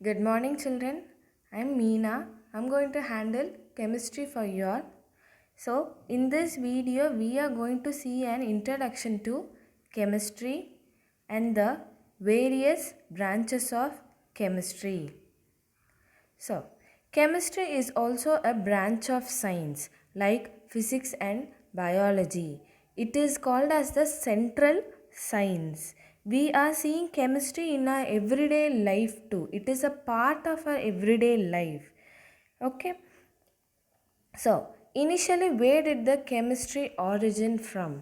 Good morning, children. I'm Meena. I'm going to handle chemistry for you all. So, in this video, we are going to see an introduction to chemistry and the various branches of chemistry. So, chemistry is also a branch of science like physics and biology. It is called as the central science. We are seeing chemistry in our everyday life too. It is a part of our everyday life. Okay. So, initially, where did the chemistry origin from?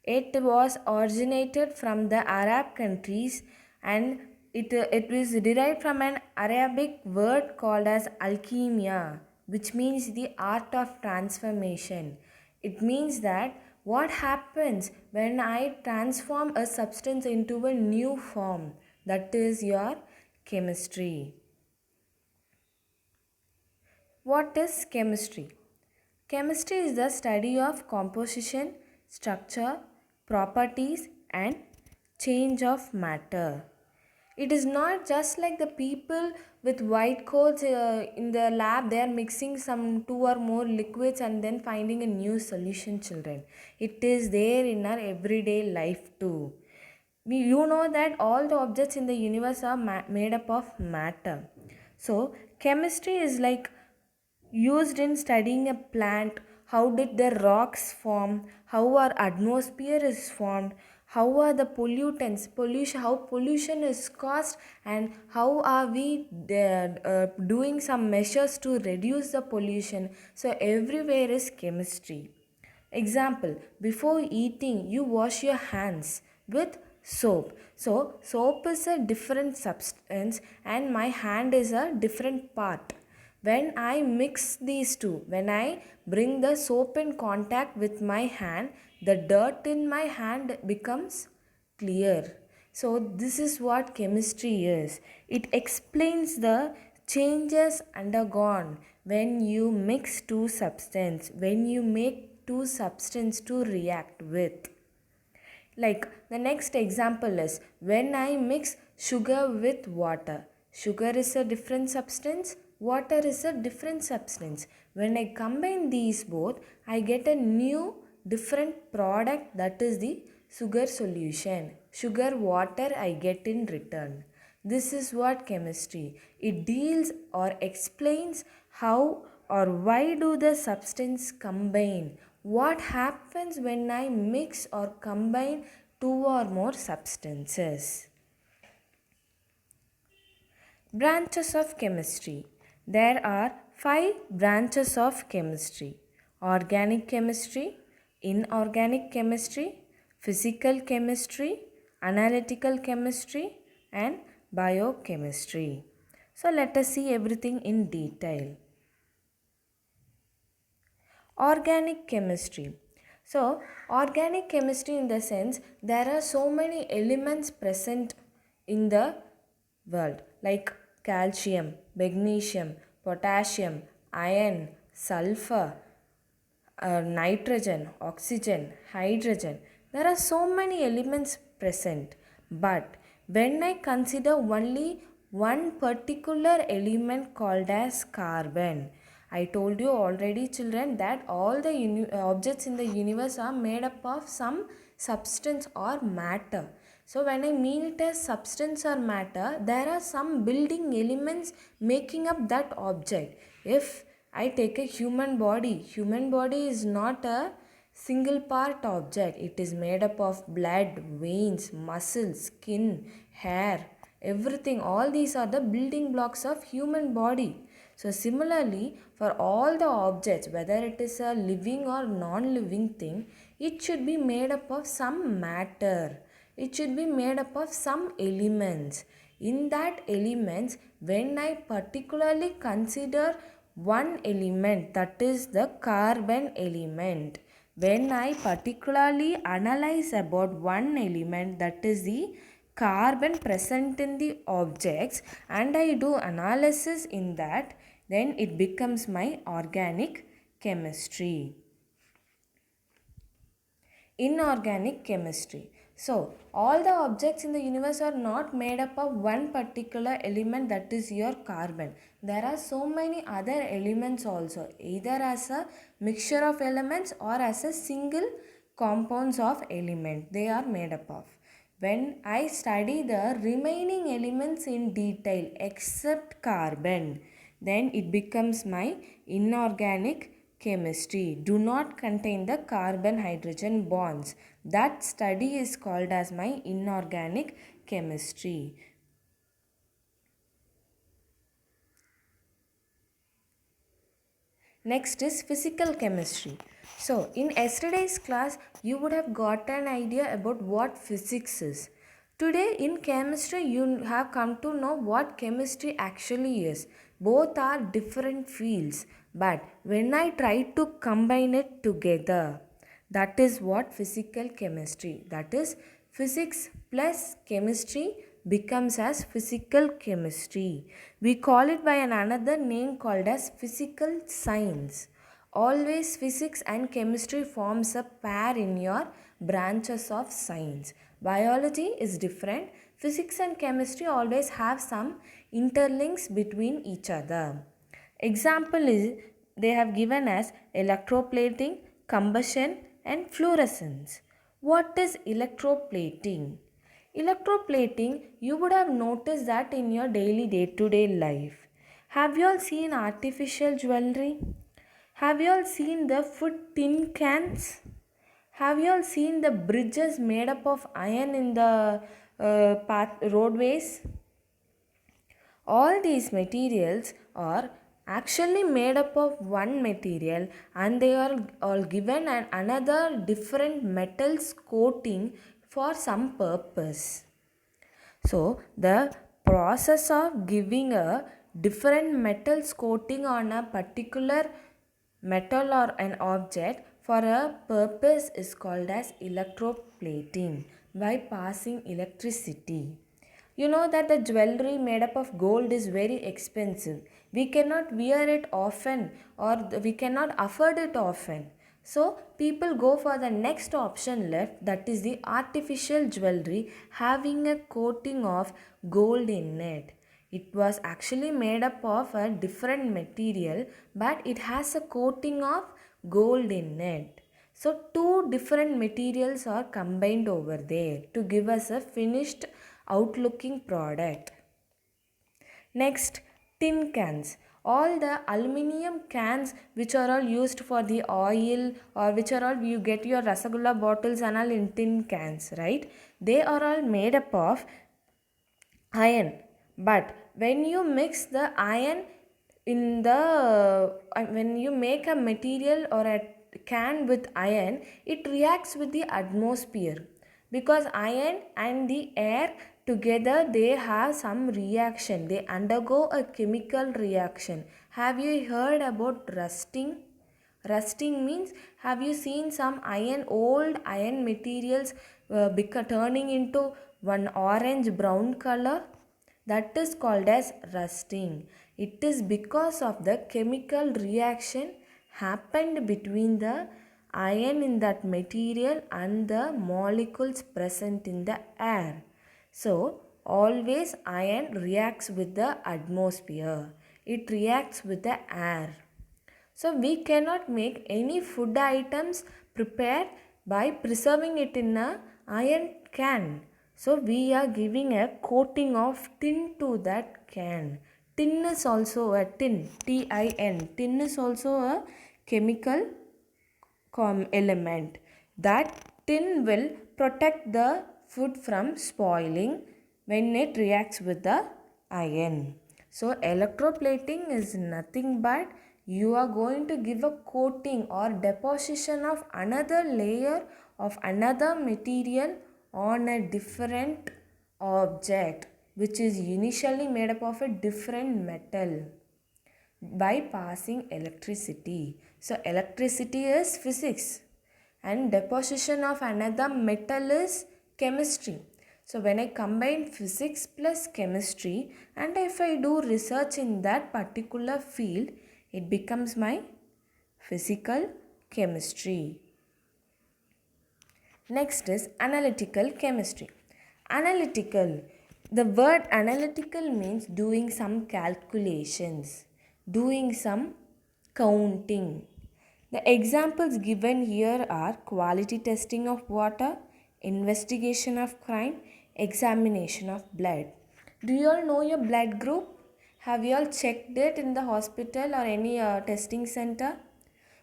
It was originated from the Arab countries and it was derived from an Arabic word called as alchemia, which means the art of transformation. It means that what happens when I transform a substance into a new form, that is your chemistry. What is chemistry? Chemistry is the study of composition, structure, properties, and change of matter. It is not just like the people with white coats in the lab, they are mixing some two or more liquids and then finding a new solution, children. It is there in our everyday life too. You know that all the objects in the universe are made up of matter. So, chemistry is like used in studying a plant. How did the rocks form? How our atmosphere is formed? How are the pollutants, pollution, how pollution is caused, and how are we doing some measures to reduce the pollution? So, everywhere is chemistry. Example, before eating, you wash your hands with soap. So, soap is a different substance, and my hand is a different part. When I mix these two, when I bring the soap in contact with my hand, the dirt in my hand becomes clear. So, this is what chemistry is. It explains the changes undergone when you mix two substances, when you make two substances to react with. Like the next example is when I mix sugar with water. Sugar is a different substance, water is a different substance. When I combine these both, I get a new different product, that is the sugar solution. Sugar water I get in return. This is what chemistry. It deals or explains how or why do the substance combine. What happens when I mix or combine two or more substances? Branches of chemistry. There are 5 branches of chemistry: organic chemistry, inorganic chemistry, physical chemistry, analytical chemistry, and biochemistry. So, let us see everything in detail. Organic chemistry. So, organic chemistry in the sense there are so many elements present in the world like calcium, magnesium, potassium, iron, sulfur, nitrogen, oxygen, hydrogen. There are so many elements present. But when I consider only one particular element called as carbon, I told you already, children, that all the objects in the universe are made up of some substance or matter. So, when I mean it as substance or matter, there are some building elements making up that object. If I take a human body is not a single part object. It is made up of blood, veins, muscles, skin, hair, everything. All these are the building blocks of human body. So similarly, for all the objects, whether it is a living or non-living thing, it should be made up of some matter. It should be made up of some elements. In that elements, when I particularly consider one element, that is the carbon element, when I particularly analyze about one element, that is the carbon present in the objects, and I do analysis in that, then it becomes my organic chemistry. Inorganic chemistry. So all the objects in the universe are not made up of one particular element, that is your carbon. There are so many other elements also, either as a mixture of elements or as a single compounds of element they are made up of. When I study the remaining elements in detail except carbon, then it becomes my inorganic chemistry. Do not contain the carbon hydrogen bonds. That study is called as my inorganic chemistry. Next is physical chemistry. So, in yesterday's class, you would have got an idea about what physics is. Today, in chemistry, you have come to know what chemistry actually is. Both are different fields, but when I try to combine it together, that is what physical chemistry, that is physics plus chemistry becomes as physical chemistry. We call it by another name called as physical science. Always physics and chemistry forms a pair in your branches of science. Biology is different. Physics and chemistry always have some interlinks between each other. Example is they have given as electroplating, combustion and fluorescence. What is electroplating? Electroplating, you would have noticed that in your daily day-to-day life. Have you all seen artificial jewelry? Have you all seen the food tin cans? Have you all seen the bridges made up of iron in the roadways? All these materials are actually made up of one material, and they are all given another different metals coating for some purpose. So the process of giving a different metals coating on a particular metal or an object for a purpose is called as electroplating by passing electricity. You know that the jewelry made up of gold is very expensive. We cannot wear it often, or we cannot afford it often. So people go for the next option left, that is the artificial jewelry having a coating of gold in it. It was actually made up of a different material, but it has a coating of gold in it. So two different materials are combined over there to give us a finished outlooking product. Next, tin cans. All the aluminium cans which are all used for the oil, or which are all you get your Rasagulla bottles and all in tin cans, right? They are all made up of iron. But when you mix the iron in the when you make a material or a can with iron, it reacts with the atmosphere, because iron and the air together they have some reaction, they undergo a chemical reaction. Have you heard about rusting? Rusting means, have you seen some old iron materials turning into one orange brown color? That is called as rusting. It is because of the chemical reaction happened between the iron in that material and the molecules present in the air. So, always iron reacts with the atmosphere. It reacts with the air. So we cannot make any food items prepared by preserving it in a iron can. So we are giving a coating of tin to that can. Tin is also a tin, Tin. Tin is also a chemical element. That tin will protect the food from spoiling when it reacts with the iron. So electroplating is nothing but you are going to give a coating or deposition of another layer of another material on a different object which is initially made up of a different metal by passing electricity. So electricity is physics and deposition of another metal is chemistry. So when I combine physics plus chemistry and if I do research in that particular field, it becomes my physical chemistry. Next is analytical chemistry. Analytical. The word analytical means doing some calculations, doing some counting. The examples given here are quality testing of water, investigation of crime, examination of blood. Do you all know your blood group? Have you all checked it in the hospital or any testing center?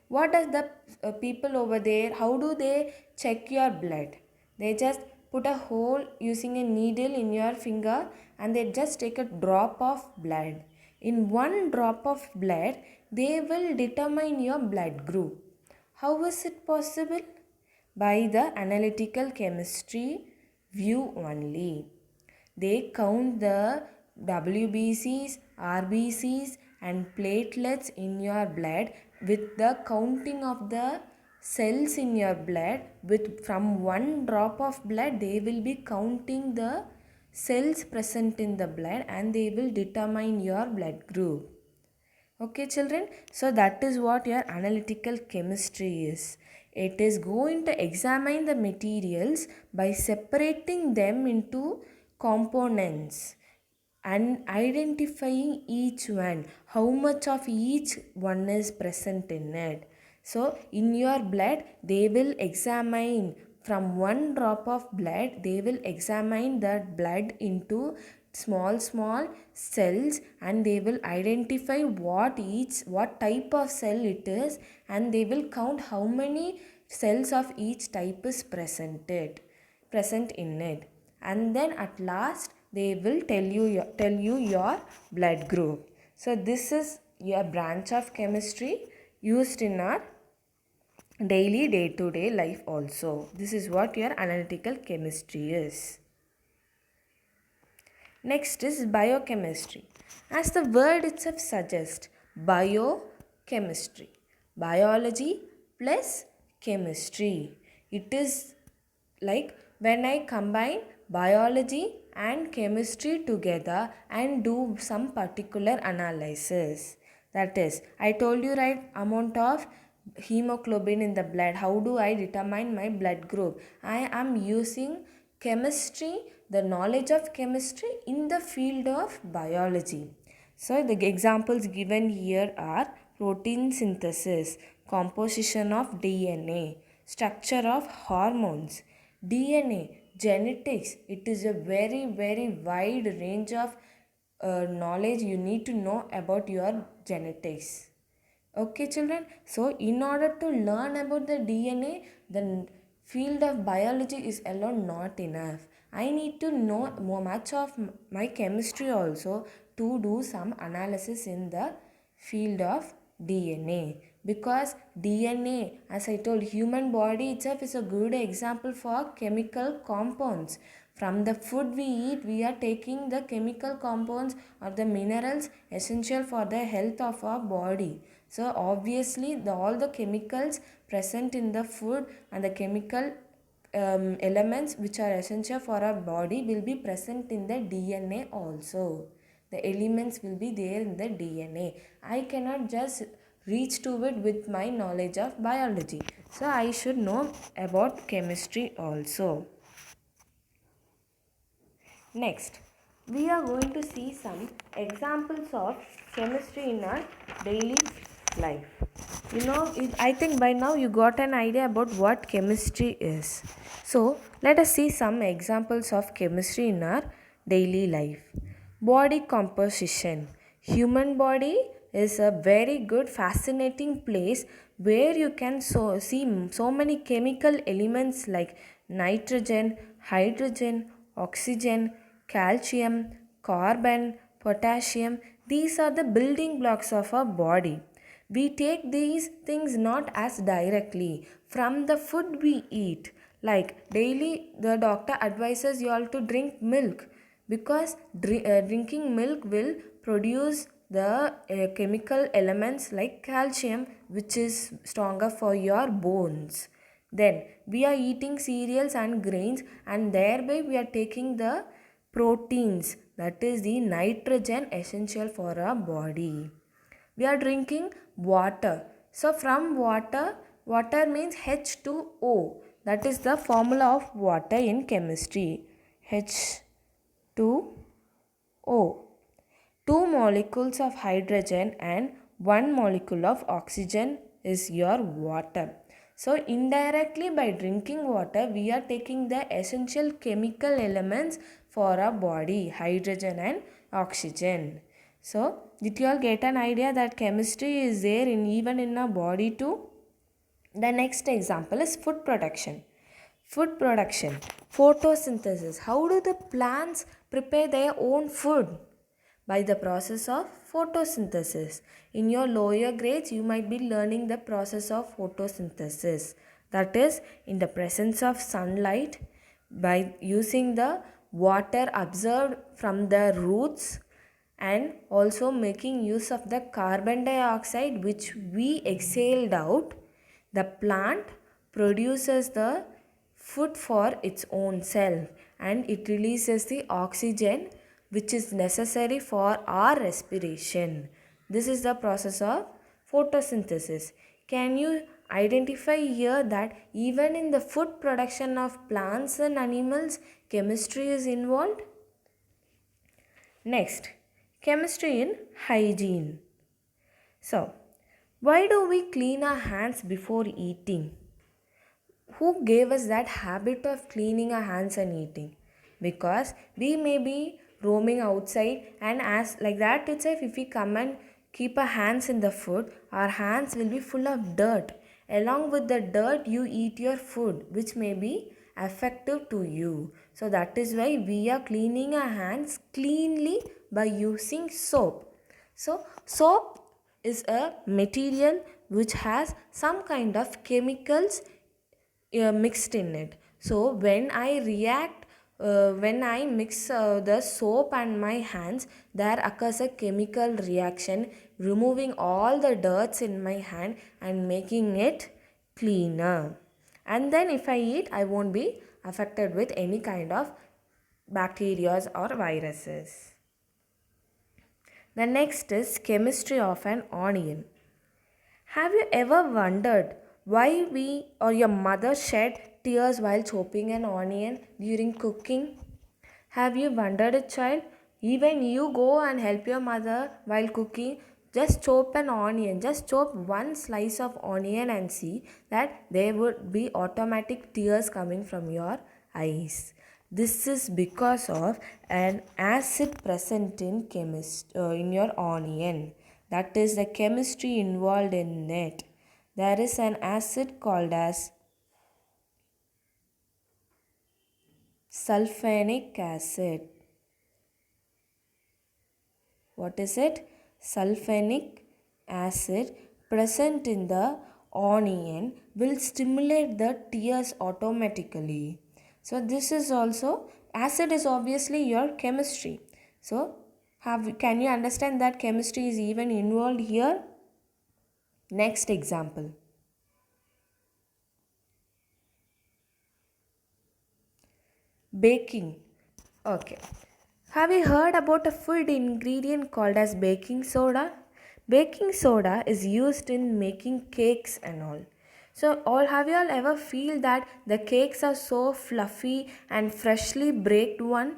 What does the people over there, how do they check your blood? They just put a hole using a needle in your finger and they just take a drop of blood. In one drop of blood, they will determine your blood group. How is it possible? By the analytical chemistry view only. They count the WBCs, RBCs, and platelets in your blood with the counting of the cells in your blood. With from one drop of blood, they will be counting the cells present in the blood and they will determine your blood group. Okay, children, so that is what your analytical chemistry is. It is going to examine the materials by separating them into components and identifying each one, how much of each one is present in it. So, in your blood, they will examine from one drop of blood, they will examine that blood into small cells and they will identify what type of cell it is and they will count how many cells of each type is present in it, and then at last they will tell you your blood group. So this is your branch of chemistry used in our daily day-to-day life also. This is what your analytical chemistry is. Next is biochemistry. As the word itself suggests, biochemistry. Biology plus chemistry. It is like when I combine biology and chemistry together and do some particular analysis. That is, I told you right amount of hemoglobin in the blood. How do I determine my blood group? I am using chemistry, the knowledge of chemistry in the field of biology. So the examples given here are protein synthesis, composition of DNA, structure of hormones, DNA, genetics. It is a very wide range of knowledge you need to know about your genetics. Okay, children. So, in order to learn about the DNA, the field of biology is alone not enough. I need to know much of my chemistry also to do some analysis in the field of DNA. Because DNA, as I told, human body itself is a good example for chemical compounds. From the food we eat, we are taking the chemical compounds or the minerals essential for the health of our body. So obviously all the chemicals present in the food and the chemical elements which are essential for our body will be present in the DNA also. The elements will be there in the DNA. I cannot just reach to it with my knowledge of biology. So I should know about chemistry also. Next, we are going to see some examples of chemistry in our daily life. I think by now you got an idea about what chemistry is. So, let us see some examples of chemistry in our daily life. Body composition. Human body is a very good, fascinating place where you can see so many chemical elements like nitrogen, hydrogen, oxygen, calcium, carbon, potassium. These are the building blocks of our body. We take these things not as directly from the food we eat. Like daily, the doctor advises you all to drink milk because drinking milk will produce the chemical elements like calcium, which is stronger for your bones. Then we are eating cereals and grains, and thereby we are taking the proteins, that is the nitrogen essential for our body. We are drinking water. So from water means H2O. That is the formula of water in chemistry. H2O. Two molecules of hydrogen and one molecule of oxygen is your water. So indirectly by drinking water, we are taking the essential chemical elements for our body, hydrogen and oxygen. So did you all get an idea that chemistry is there in even in our body too? The next example is food production. Food production, photosynthesis. How do the plants prepare their own food? By the process of photosynthesis. In your lower grades, you might be learning the process of photosynthesis. That is, in the presence of sunlight, by using the water absorbed from the roots and also making use of the carbon dioxide which we exhaled out, the plant produces the food for its own self and it releases the oxygen which is necessary for our respiration. This is the process of photosynthesis. Can you identify here that even in the food production of plants and animals, chemistry is involved? Next, chemistry in hygiene. So, why do we clean our hands before eating? Who gave us that habit of cleaning our hands and eating? Because we may be roaming outside and as like that itself, if we come and keep our hands in the food, our hands will be full of dirt. Along with the dirt, you eat your food, which may be effective to you. So that is why we are cleaning our hands cleanly by using soap. So soap is a material which has some kind of chemicals mixed in it. So when I mix the soap and my hands, there occurs a chemical reaction removing all the dirts in my hand and making it cleaner. And then if I eat, I won't be affected with any kind of bacteria or viruses. The next is chemistry of an onion. Have you ever wondered why we or your mother shed tears while chopping an onion during cooking? Have you wondered it, child? Even you go and help your mother while cooking, just chop an onion, just chop one slice of onion and see that there would be automatic tears coming from your eyes. This is because of an acid present in your onion. That is the chemistry involved in it. There is an acid called as sulfonic acid. What is it? Sulfonic acid present in the onion will stimulate the tears automatically. So this is also, acid is obviously your chemistry. So can you understand that chemistry is even involved here? Next example. Baking. Okay. Have you heard about a food ingredient called as baking soda? Baking soda is used in making cakes and all. So have you all ever feel that the cakes are so fluffy and freshly baked one?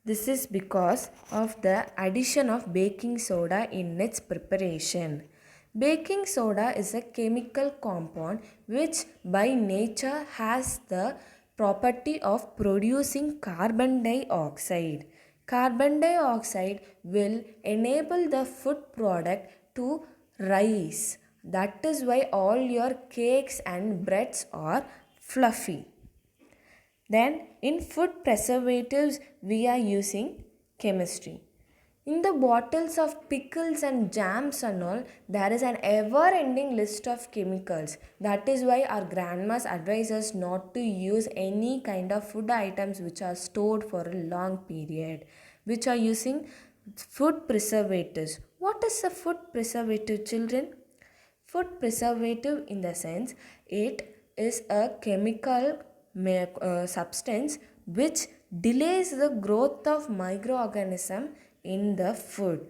This is because of the addition of baking soda in its preparation. Baking soda is a chemical compound which by nature has the property of producing carbon dioxide. Carbon dioxide will enable the food product to rise. That is why all your cakes and breads are fluffy. Then in food preservatives we are using chemistry. In the bottles of pickles and jams and all, there is an ever-ending list of chemicals. That is why our grandmas advise us not to use any kind of food items which are stored for a long period, which are using food preservatives. What is a food preservative, children? Food preservative in the sense it is a chemical substance which delays the growth of microorganism in the food.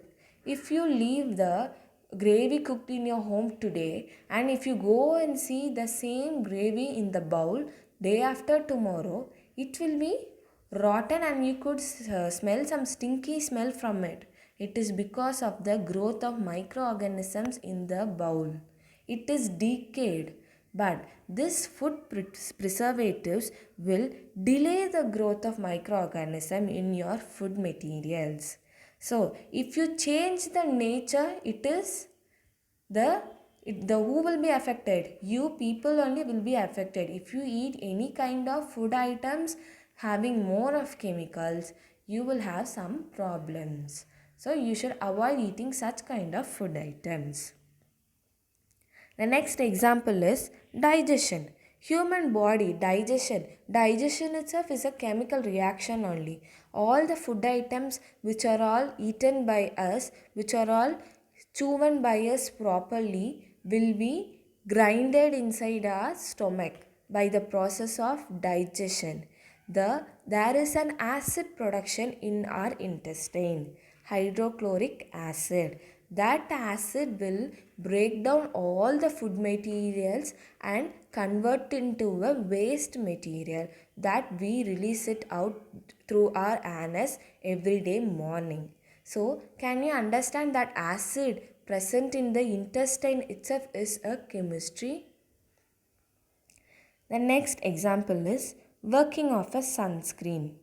If you leave the gravy cooked in your home today and if you go and see the same gravy in the bowl, day after tomorrow, it will be rotten and you could smell some stinky smell from it. It is because of the growth of microorganisms in the bowl. It is decayed, but this food preservatives will delay the growth of microorganism in your food materials. So, if you change the nature, it is the who will be affected? You people only will be affected. If you eat any kind of food items having more of chemicals, you will have some problems. So, you should avoid eating such kind of food items. The next example is digestion. Human body digestion. Digestion itself is a chemical reaction only. All the food items which are all eaten by us, which are all chewn by us properly, will be grinded inside our stomach by the process of digestion. There is an acid production in our intestine, hydrochloric acid. That acid will break down all the food materials and convert into a waste material that we release it out through our anus every day morning. So, can you understand that acid present in the intestine itself is a chemistry? The next example is working of a sunscreen.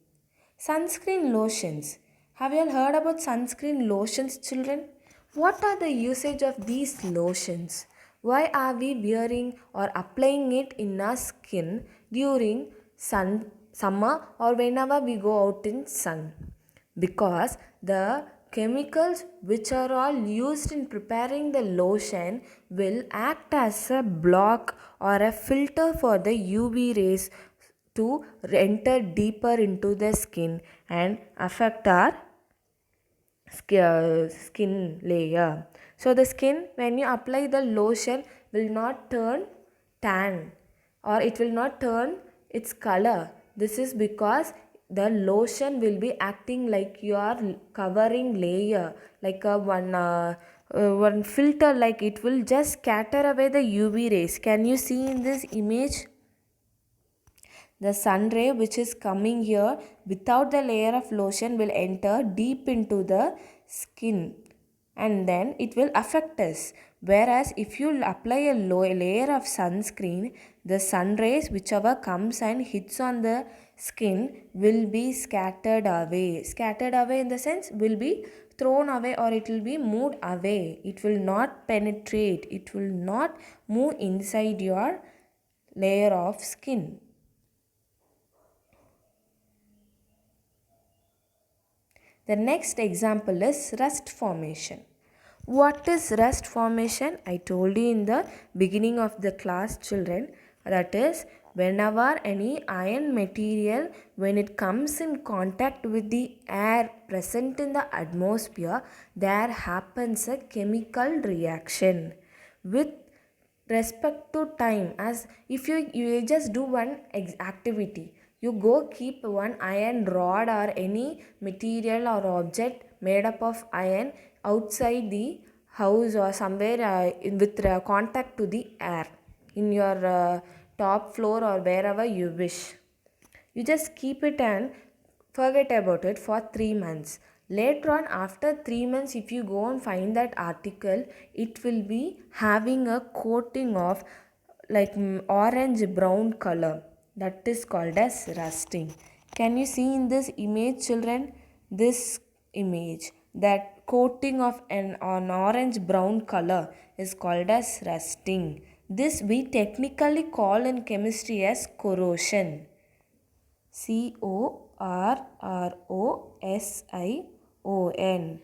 Sunscreen lotions. Have you all heard about sunscreen lotions, children? What are the usage of these lotions? Why are we wearing or applying it in our skin during summer or whenever we go out in sun? Because the chemicals which are all used in preparing the lotion will act as a block or a filter for the UV rays to enter deeper into the skin and affect our skin layer. So the skin, when you apply the lotion, will not turn tan or it will not turn its color. This is because the lotion will be acting like your covering layer, like a one filter, like it will just scatter away the UV rays. Can you see in this image? The sun ray which is coming here without the layer of lotion will enter deep into the skin and then it will affect us. Whereas if you apply a layer of sunscreen, the sun rays whichever comes and hits on the skin will be scattered away. Scattered away in the sense will be thrown away or it will be moved away. It will not penetrate. It will not move inside your layer of skin. The next example is rust formation. What is rust formation? I told you in the beginning of the class, children. That is, whenever any iron material, when it comes in contact with the air present in the atmosphere, there happens a chemical reaction. With respect to time, as if you just do one activity, you go keep one iron rod or any material or object made up of iron outside the house or somewhere with contact to the air in your top floor or wherever you wish. You just keep it and forget about it for 3 months. Later on, after 3 months, if you go and find that article, it will be having a coating of like orange brown color. That is called as rusting. Can you see in this image, children? This image, that coating of an orange brown color is called as rusting. This we technically call in chemistry as corrosion. corrosion.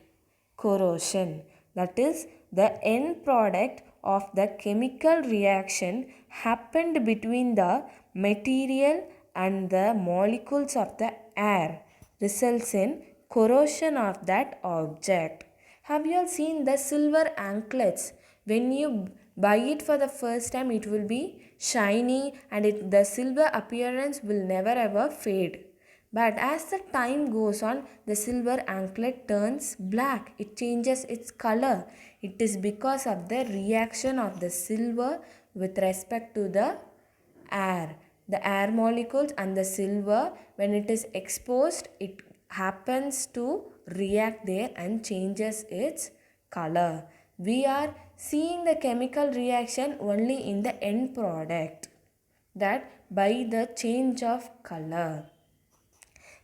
Corrosion. That is the end product of the chemical reaction happened between the material and the molecules of the air results in corrosion of that object. Have you all seen the silver anklets? When you buy it for the first time, it will be shiny and the silver appearance will never ever fade. But as the time goes on, the silver anklet turns black. It changes its color. It is because of the reaction of the silver with respect to the air. The air molecules and the silver, when it is exposed, it happens to react there and changes its color. We are seeing the chemical reaction only in the end product, that by the change of color.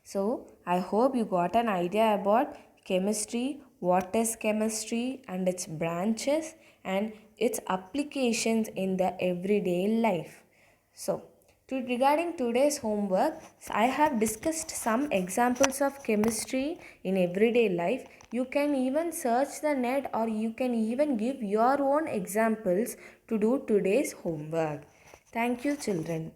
So I hope you got an idea about chemistry, what is chemistry and its branches and its applications in the everyday life. So regarding today's homework, I have discussed some examples of chemistry in everyday life. You can even search the net or you can even give your own examples to do today's homework. Thank you, children.